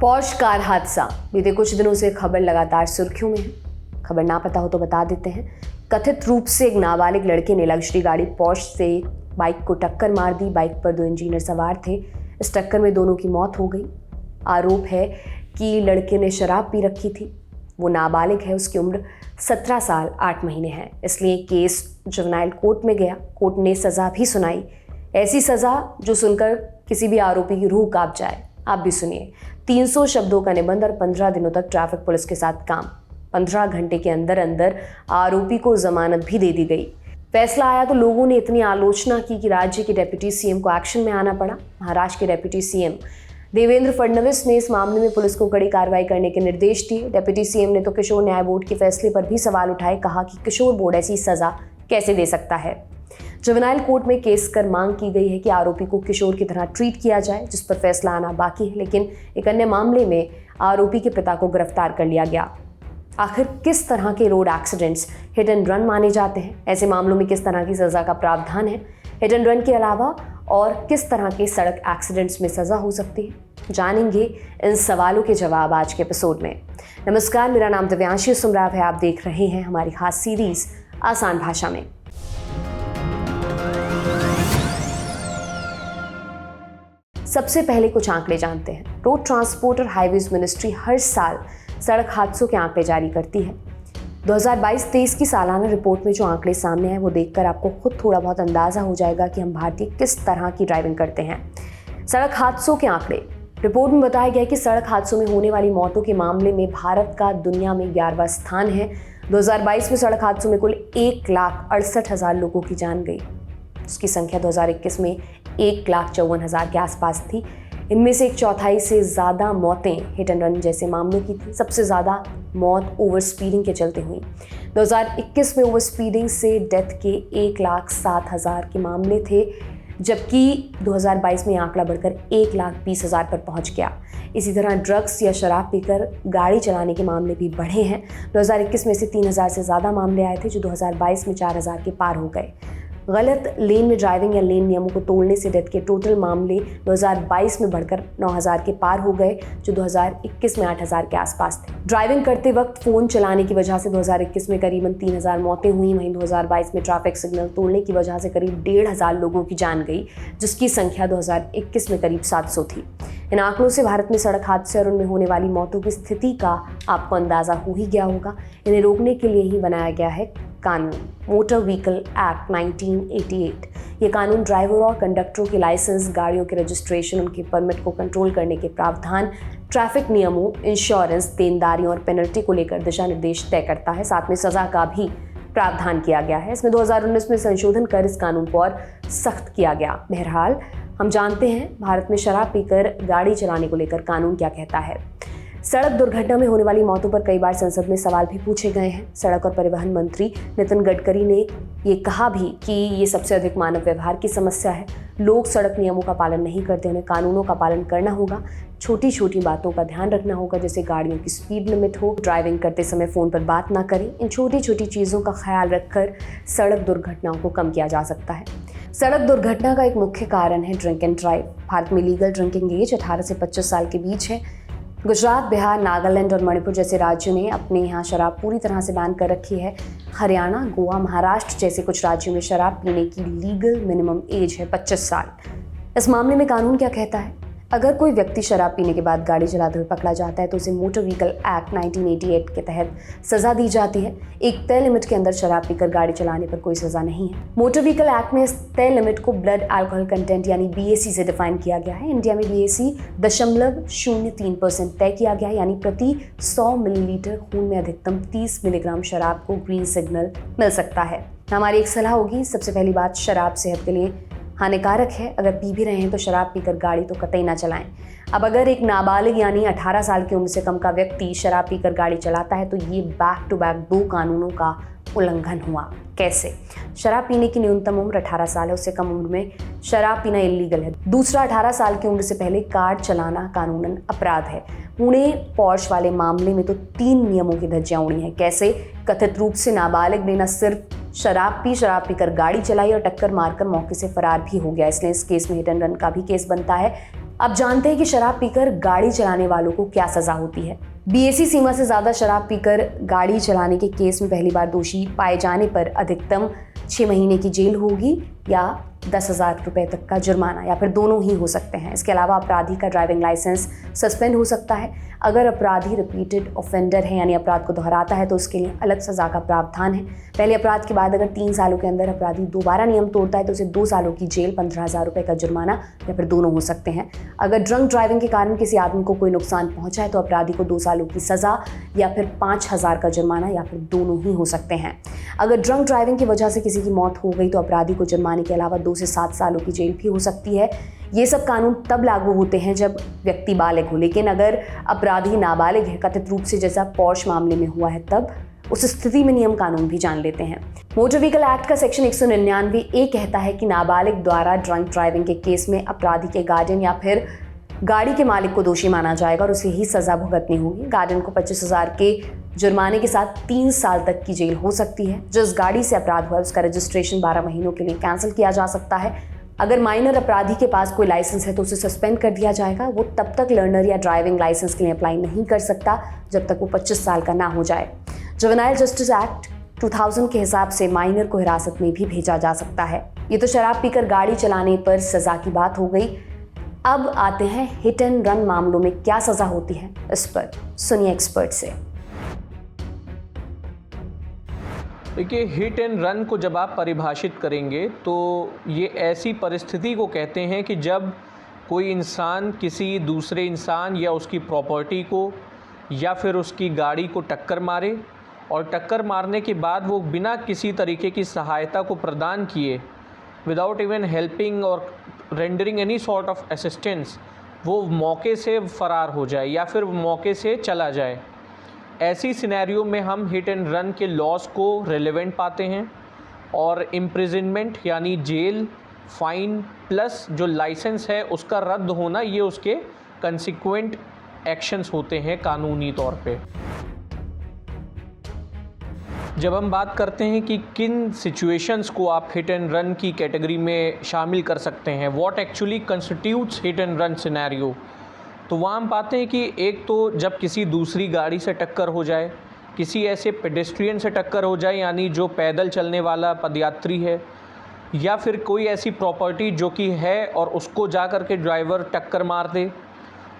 Posh car हादसा। बीते कुछ दिनों से खबर लगातार सुर्खियों में है। खबर ना पता हो तो बता देते हैं। कथित रूप से एक नाबालिग लड़के ने लग्जरी गाड़ी पॉश से बाइक को टक्कर मार दी। बाइक पर 2 इंजीनियर सवार थे। इस टक्कर में दोनों की मौत हो गई। आरोप है कि लड़के ने शराब पी रखी थी। वो नाबालिग है, उसकी उम्र 17 साल 8 महीने है। इसलिए केस जुवेनाइल कोर्ट में गया। कोर्ट ने सज़ा भी सुनाई, ऐसी सज़ा जो सुनकर किसी भी आरोपी की रूह कांप जाए। आप भी सुनिए। 300 शब्दों का निबंध और 15 दिनों तक ट्रैफिक पुलिस के साथ काम। 15 घंटे के अंदर अंदर आरोपी को जमानत भी दे दी गई। फैसला आया तो लोगों ने इतनी आलोचना की कि राज्य के डिप्टी सीएम को एक्शन में आना पड़ा। महाराष्ट्र के डिप्टी सीएम देवेंद्र फडणवीस ने इस मामले में पुलिस को कड़ी कार्रवाई करने के निर्देश दिए। डिप्टी सीएम ने तो किशोर न्याय बोर्ड के फैसले पर भी सवाल उठाए। कहा कि किशोर बोर्ड ऐसी सजा कैसे दे सकता है। जुवेनाइल कोर्ट में केस कर मांग की गई है कि आरोपी को किशोर की तरह ट्रीट किया जाए, जिस पर फैसला आना बाकी है। लेकिन एक अन्य मामले में आरोपी के पिता को गिरफ्तार कर लिया गया। आखिर किस तरह के road accidents hit and run माने जाते हैं? ऐसे मामलों में किस तरह की सजा का प्रावधान है? हिट एंड रन के अलावा और किस तरह के सड़क एक्सीडेंट्स में सजा हो सकती है? जानेंगे इन सवालों के जवाब आज के एपिसोड में। नमस्कार, मेरा नाम दिव्यांशी सुमराव है। आप देख रहे हैं हमारी खास सीरीज आसान भाषा में। सबसे पहले कुछ आंकड़े जानते हैं। रोड ट्रांसपोर्ट और हाईवेज मिनिस्ट्री हर साल सड़क हादसों के आंकड़े जारी करती है। 2022-23 की सालाना रिपोर्ट में जो आंकड़े सामने आए वो देखकर आपको खुद थोड़ा बहुत अंदाजा हो जाएगा कि हम भारतीय किस तरह की ड्राइविंग करते हैं। सड़क हादसों के आंकड़े। रिपोर्ट में बताया गया कि सड़क हादसों में होने वाली मौतों के मामले में भारत का दुनिया में 11वां स्थान है। 2022 में सड़क हादसों में कुल 1,68,000 लोगों की जान गई। उसकी संख्या 2021 में 1,54,000 के आसपास थी। इनमें से 1/4 से ज़्यादा मौतें हिट एंड रन जैसे मामलों की थी। सबसे ज़्यादा मौत ओवर स्पीडिंग के चलते हुई। 2021 में ओवर स्पीडिंग से डेथ के 1,07,000 के मामले थे, जबकि 2022 में ये आंकड़ा बढ़कर 1,20,000 पर पहुंच गया। इसी तरह ड्रग्स या शराब पीकर गाड़ी चलाने के मामले भी बढ़े हैं। 2021 में से 3,000 से ज़्यादा मामले आए थे, जो 2022 में 4,000 के पार हो गए। गलत लेन में ड्राइविंग या लेन नियमों को तोड़ने से डेथ के टोटल मामले 2022 में बढ़कर 9,000 के पार हो गए, जो 2021 में 8,000 के आसपास थे। ड्राइविंग करते वक्त फ़ोन चलाने की वजह से 2021 में करीबन 3,000 मौतें हुई। वहीं 2022 में ट्रैफिक सिग्नल तोड़ने की वजह से करीब 1,500 लोगों की जान गई, जिसकी संख्या 2021 में करीब 700 थी। इन आंकड़ों से भारत में सड़क हादसे और उनमें होने वाली मौतों की स्थिति का आपको अंदाज़ा हो ही गया होगा। इन्हें रोकने के लिए ही बनाया गया है कानून, मोटर व्हीकल एक्ट 1988। ये कानून ड्राइवर और कंडक्टरों के लाइसेंस, गाड़ियों के रजिस्ट्रेशन, उनके परमिट को कंट्रोल करने के प्रावधान, ट्रैफिक नियमों, इंश्योरेंस, देनदारियों और पेनल्टी को लेकर दिशा निर्देश तय करता है। साथ में सज़ा का भी प्रावधान किया गया है। इसमें 2019 में संशोधन कर इस कानून को और सख्त किया गया। बहरहाल हम जानते हैं भारत में शराब पीकर गाड़ी चलाने को लेकर कानून क्या कहता है। सड़क दुर्घटना में होने वाली मौतों पर कई बार संसद में सवाल भी पूछे गए हैं। सड़क और परिवहन मंत्री नितिन गडकरी ने ये कहा भी कि ये सबसे अधिक मानव व्यवहार की समस्या है। लोग सड़क नियमों का पालन नहीं करते, उन्हें कानूनों का पालन करना होगा। छोटी छोटी बातों का ध्यान रखना होगा, जैसे गाड़ियों की स्पीड लिमिट हो, ड्राइविंग करते समय फ़ोन पर बात ना करें। इन छोटी छोटी चीज़ों का ख्याल रखकर सड़क दुर्घटनाओं को कम किया जा सकता है। सड़क दुर्घटना का एक मुख्य कारण है ड्रिंक एंड ड्राइव। भारत में लीगल ड्रिंकिंग एज 18 से 25 साल के बीच है। गुजरात, बिहार, नागालैंड और मणिपुर जैसे राज्यों ने अपने यहाँ शराब पूरी तरह से बैन कर रखी है। हरियाणा, गोवा, महाराष्ट्र जैसे कुछ राज्यों में शराब पीने की लीगल मिनिमम एज है 25 साल। इस मामले में कानून क्या कहता है? अगर कोई व्यक्ति शराब पीने के बाद गाड़ी चलाते हुए पकड़ा जाता है तो उसे मोटर व्हीकल एक्ट 1988 के तहत सजा दी जाती है। एक तय लिमिट के अंदर शराब पीकर गाड़ी चलाने पर कोई सजा नहीं है। मोटर व्हीकल एक्ट में इस तय लिमिट को ब्लड अल्कोहल कंटेंट यानी BAC से डिफाइन किया गया है। इंडिया में BAC 0.03% तय किया गया है, यानी प्रति 100 मिलीलीटर खून में अधिकतम 30 मिलीग्राम शराब को ग्रीन सिग्नल मिल सकता है। हमारी एक सलाह होगी, सबसे पहली बात, शराब सेहत के लिए हानिकारक है। अगर पी भी रहे हैं तो शराब पीकर गाड़ी तो कतई ना चलाएं। अब अगर एक नाबालिग यानी 18 साल की उम्र से कम का व्यक्ति शराब पीकर गाड़ी चलाता है तो ये बैक टू बैक 2 कानूनों का उल्लंघन हुआ। कैसे? शराब पीने की न्यूनतम उम्र 18 साल है, उससे कम उम्र में शराब पीना इलीगल है। दूसरा, 18 साल की उम्र से पहले कार चलाना कानूनन अपराध है। पुणे पॉर्श वाले मामले में तो 3 नियमों की धज्जियां उड़ी हैं। कैसे? कथित रूप से नाबालिग ने न सिर्फ शराब पीकर गाड़ी चलाई और टक्कर मारकर मौके से फरार भी हो गया। इसलिए इस केस में हिट एंड रन का भी केस बनता है। अब जानते हैं कि शराब पीकर गाड़ी चलाने वालों को क्या सजा होती है। बीएसी सीमा से ज्यादा शराब पीकर गाड़ी चलाने के केस में पहली बार दोषी पाए जाने पर अधिकतम 6 महीने की जेल होगी या 10,000 रुपए तक का जुर्माना, या फिर दोनों ही हो सकते हैं। इसके अलावा अपराधी का ड्राइविंग लाइसेंस सस्पेंड हो सकता है। अगर अपराधी रिपीटेड ऑफेंडर है यानी अपराध को दोहराता है तो उसके लिए अलग सजा का प्रावधान है। पहले अपराध के बाद अगर 3 सालों के अंदर अपराधी दोबारा नियम तोड़ता है तो उसे 2 सालों की जेल, 15,000 रुपए का जुर्माना या फिर दोनों हो सकते हैं। अगर ड्रंक ड्राइविंग के कारण किसी आदमी को कोई नुकसान पहुंचा है तो अपराधी को 2 सालों की सजा या फिर 5,000 का जुर्माना या फिर दोनों ही हो सकते हैं। अगर ड्रंक ड्राइविंग की वजह से किसी की मौत हो गई तो अपराधी को जुर्माने के अलावा 2 से 7 सालों की जेल भी हो सकती है। ये सब कानून तब लागू होते हैं जब व्यक्ति बालिग हो, लेकिन अगर अपराधी नाबालिग है, कथित रूप से जैसा पॉर्श मामले में हुआ है, तब उस स्थिति में नियम कानून भी जान लेते हैं। मोटर व्हीकल एक्ट का सेक्शन 199A कहता है कि नाबालिग द्वारा ड्रंक ड्राइविंग के केस में अपराधी के गार्डियन या फिर गाड़ी के मालिक को दोषी माना जाएगा और उसे ही सजा भुगतनी होगी। गार्डियन को 25,000 के जुर्माने के साथ 3 साल तक की जेल हो सकती है। जिस गाड़ी से अपराध हुआ उसका रजिस्ट्रेशन 12 महीनों के लिए कैंसिल किया जा सकता है। अगर माइनर अपराधी के पास कोई लाइसेंस है तो उसे सस्पेंड कर दिया जाएगा। वो तब तक लर्नर या ड्राइविंग लाइसेंस के लिए अप्लाई नहीं कर सकता जब तक वो 25 साल का ना हो जाए। जुवेनाइल जस्टिस एक्ट 2000 के हिसाब से माइनर को हिरासत में भी भेजा जा सकता है। ये तो शराब पीकर गाड़ी चलाने पर सजा की बात हो गई। अब आते हैं हिट एंड रन मामलों में क्या सजा होती है, इस पर सुनिए एक्सपर्ट से। देखिए, हिट एंड रन को जब आप परिभाषित करेंगे तो ये ऐसी परिस्थिति को कहते हैं कि जब कोई इंसान किसी दूसरे इंसान या उसकी प्रॉपर्टी को या फिर उसकी गाड़ी को टक्कर मारे और टक्कर मारने के बाद वो बिना किसी तरीके की सहायता को प्रदान किए, विदाउट इवन हेल्पिंग और rendering any sort of assistance, वो मौके से फ़रार हो जाए या फिर मौके से चला जाए। ऐसी सिनेरियो में हम हिट एंड रन के लॉस को रेलेवेंट पाते हैं और इम्प्रिजनमेंट यानी जेल, फाइन प्लस जो लाइसेंस है उसका रद्द होना, ये उसके कंसिक्वेंट एक्शंस होते हैं कानूनी तौर पे। जब हम बात करते हैं कि किन सिचुएशंस को आप हिट एंड रन की कैटेगरी में शामिल कर सकते हैं, what actually constitutes hit and run scenario, तो वहाँ हम पाते हैं कि एक तो जब किसी दूसरी गाड़ी से टक्कर हो जाए, किसी ऐसे पेडेस्ट्रियन से टक्कर हो जाए यानी जो पैदल चलने वाला पदयात्री है, या फिर कोई ऐसी प्रॉपर्टी जो कि है और उसको जा कर के ड्राइवर टक्कर मार दे,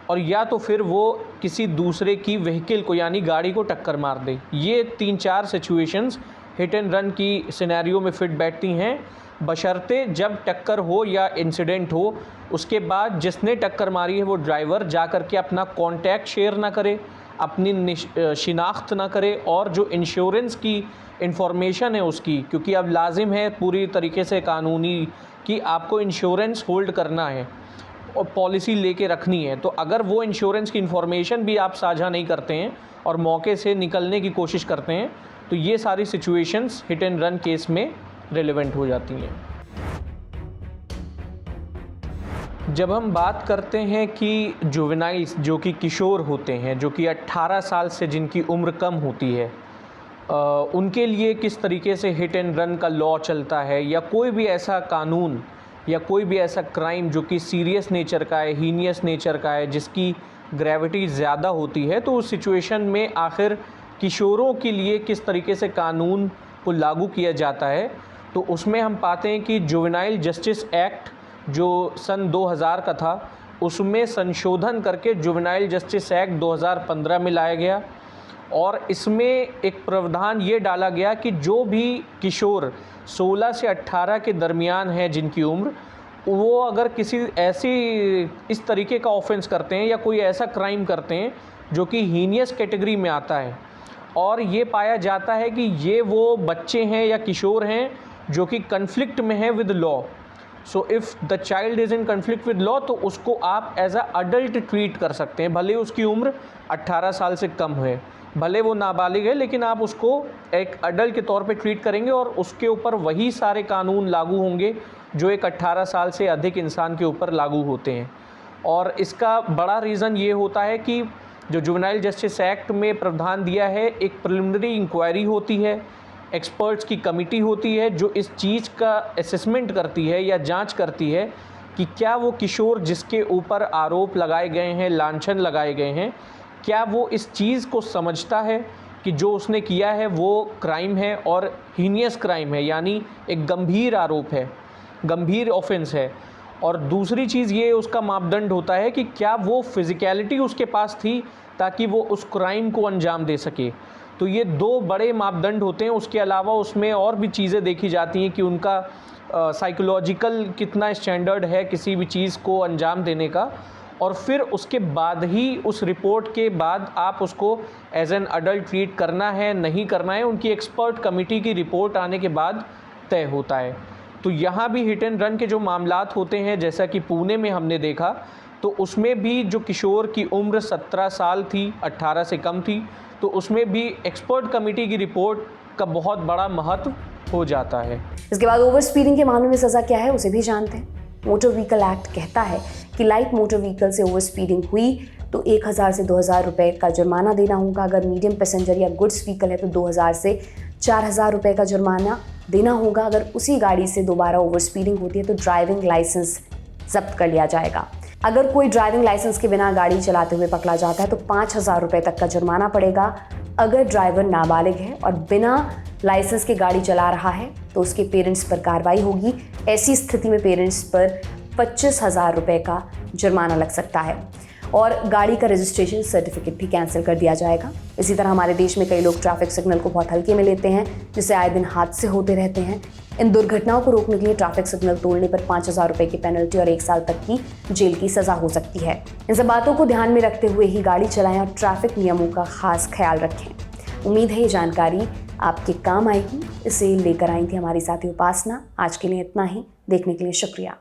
और या तो फिर वो किसी दूसरे की व्हीकल को यानी गाड़ी को टक्कर मार दे। ये 3-4 सिचुएशंस हिट एंड रन की सिनेरियो में फिट बैठती हैं, बशर्ते जब टक्कर हो या इंसिडेंट हो उसके बाद जिसने टक्कर मारी है वो ड्राइवर जा कर के अपना कॉन्टैक्ट शेयर ना करे, अपनी शिनाख्त ना करे, और जो इंश्योरेंस की इंफॉर्मेशन है उसकी, क्योंकि अब लाजिम है पूरी तरीके से कानूनी कि आपको इंश्योरेंस होल्ड करना है और पॉलिसी लेके रखनी है, तो अगर वो इंश्योरेंस की इन्फॉर्मेशन भी आप साझा नहीं करते हैं और मौके से निकलने की कोशिश करते हैं तो ये सारी situations hit and run case में रिलेवेंट हो जाती हैं। जब हम बात करते हैं कि जुवेनाइल्स जो कि किशोर होते हैं, जो कि 18 साल से जिनकी उम्र कम होती है, उनके लिए किस तरीके से हिट एंड रन का लॉ चलता है, या कोई भी ऐसा कानून या कोई भी ऐसा क्राइम जो कि सीरियस नेचर का है, हीनियस नेचर का है, जिसकी ग्रेविटी ज़्यादा होती है, तो उस सिचुएशन में आखिर किशोरों के लिए किस तरीके से कानून को लागू किया जाता है, तो उसमें हम पाते हैं कि जुवेनाइल जस्टिस एक्ट जो सन 2000 का था उसमें संशोधन करके जुवेनाइल जस्टिस एक्ट 2015 में लाया गया, और इसमें एक प्रावधान ये डाला गया कि जो भी किशोर 16 से 18 के दरमियान है जिनकी उम्र, वो अगर किसी ऐसी इस तरीके का ऑफेंस करते हैं या कोई ऐसा क्राइम करते हैं जो कि हीनियस कैटेगरी में आता है, और ये पाया जाता है कि ये वो बच्चे हैं या किशोर हैं जो कि कन्फ्लिक्ट में हैं with law, so if the child is in conflict with law, तो उसको आप एज अ अडल्ट ट्रीट कर सकते हैं, भले उसकी उम्र 18 साल से कम है, भले वो नाबालिग है, लेकिन आप उसको एक अडल्ट के तौर पे ट्रीट करेंगे और उसके ऊपर वही सारे कानून लागू होंगे जो एक 18 साल से अधिक इंसान के ऊपर लागू होते हैं। और इसका बड़ा रीज़न ये होता है कि जो जुवेनाइल जस्टिस एक्ट में प्रावधान दिया है, एक प्रिलिमिनरी इंक्वायरी होती है, एक्सपर्ट्स की कमेटी होती है जो इस चीज़ का असेसमेंट करती है या जांच करती है कि क्या वो किशोर जिसके ऊपर आरोप लगाए गए हैं, लांछन लगाए गए हैं, क्या वो इस चीज़ को समझता है कि जो उसने किया है वो क्राइम है और हीनियस क्राइम है, यानी एक गंभीर आरोप है, गंभीर ऑफेंस है। और दूसरी चीज़ ये उसका मापदंड होता है कि क्या वो फिज़िकैलिटी उसके पास थी ताकि वो उस क्राइम को अंजाम दे सके। तो ये दो बड़े मापदंड होते हैं। उसके अलावा उसमें और भी चीज़ें देखी जाती हैं कि उनका साइकोलॉजिकल कितना स्टैंडर्ड है किसी भी चीज़ को अंजाम देने का, और फिर उसके बाद ही उस रिपोर्ट के बाद आप उसको एज एन अडल्ट ट्रीट करना है नहीं करना है, उनकी एक्सपर्ट कमेटी की रिपोर्ट आने के बाद तय होता है। तो यहाँ भी हिट एंड रन के जो मामलात होते हैं, जैसा कि पुणे में हमने देखा, तो उसमें भी जो किशोर की उम्र 17 साल थी, 18 से कम थी, तो उसमें भी एक्सपर्ट कमेटी की रिपोर्ट का बहुत बड़ा महत्व हो जाता है। इसके बाद ओवर स्पीडिंग के मामले में सज़ा क्या है उसे भी जानते हैं। मोटर व्हीकल एक्ट कहता है कि लाइट मोटर व्हीकल से ओवर स्पीडिंग हुई तो 1000 से 2000 रुपये का जुर्माना देना होगा। अगर मीडियम पैसेंजर या गुड्स व्हीकल है तो 2000 से 4000 रुपये का जुर्माना देना होगा। अगर उसी गाड़ी से दोबारा ओवर स्पीडिंग होती है तो ड्राइविंग लाइसेंस जब्त कर लिया जाएगा। अगर कोई ड्राइविंग लाइसेंस के बिना गाड़ी चलाते हुए पकड़ा जाता है तो 5000 रुपये तक का जुर्माना पड़ेगा। अगर ड्राइवर नाबालिग है और बिना लाइसेंस के गाड़ी चला रहा है तो उसके पेरेंट्स पर कार्रवाई होगी। ऐसी स्थिति में पेरेंट्स पर 25,000 रुपये का जुर्माना लग सकता है और गाड़ी का रजिस्ट्रेशन सर्टिफिकेट भी कैंसिल कर दिया जाएगा। इसी तरह हमारे देश में कई लोग ट्रैफिक सिग्नल को बहुत हल्के में लेते हैं, जिससे आए दिन हादसे होते रहते हैं। इन दुर्घटनाओं को रोकने के लिए ट्रैफिक सिग्नल तोड़ने पर 5000 रुपये की पेनल्टी और 1 साल तक की जेल की सज़ा हो सकती है। इन सब बातों को ध्यान में रखते हुए ही गाड़ी चलाएं और ट्रैफिक नियमों का खास ख्याल रखें। उम्मीद है ये जानकारी आपके काम आएगी। इसे लेकर आई थी हमारी साथी उपासना। आज के लिए इतना ही। देखने के लिए शुक्रिया।